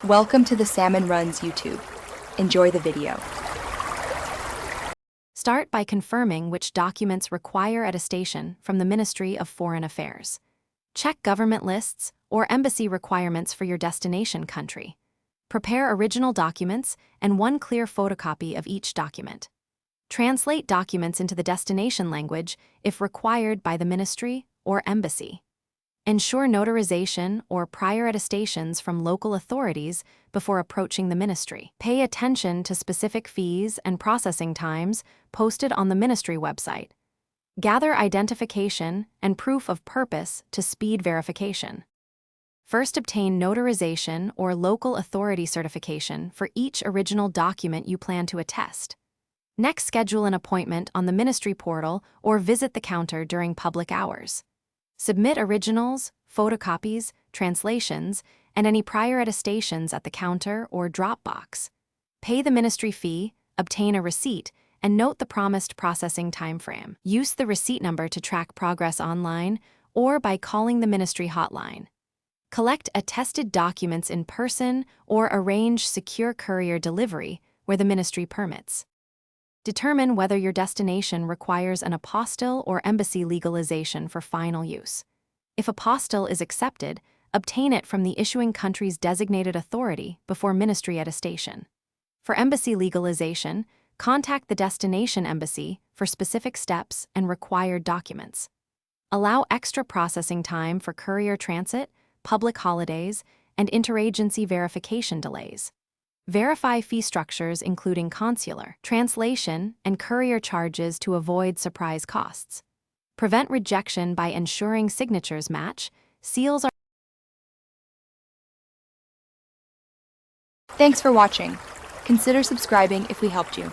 Welcome to the Salmon Runs YouTube. Enjoy the video. Start by confirming which documents require attestation from the Ministry of Foreign Affairs. Check government lists or embassy requirements for your destination country. Prepare original documents and one clear photocopy of each document. Translate documents into the destination language if required by the ministry or embassy. Ensure notarization or prior attestations from local authorities before approaching the ministry. Pay attention to specific fees and processing times posted on the ministry website. Gather identification and proof of purpose to speed verification. First, obtain notarization or local authority certification for each original document you plan to attest. Next, schedule an appointment on the ministry portal or visit the counter during public hours. Submit originals, photocopies, translations, and any prior attestations at the counter or drop box. Pay the ministry fee, obtain a receipt, and note the promised processing timeframe. Use the receipt number to track progress online or by calling the ministry hotline. Collect attested documents in person or arrange secure courier delivery where the ministry permits. Determine whether your destination requires an apostille or embassy legalization for final use. If apostille is accepted, obtain it from the issuing country's designated authority before ministry attestation. For embassy legalization, contact the destination embassy for specific steps and required documents. Allow extra processing time for courier transit, public holidays, and interagency verification delays. Verify fee structures including consular, translation, and courier charges to avoid surprise costs. Prevent rejection by ensuring signatures match. Seals are... Thanks for watching. Consider subscribing if we helped you.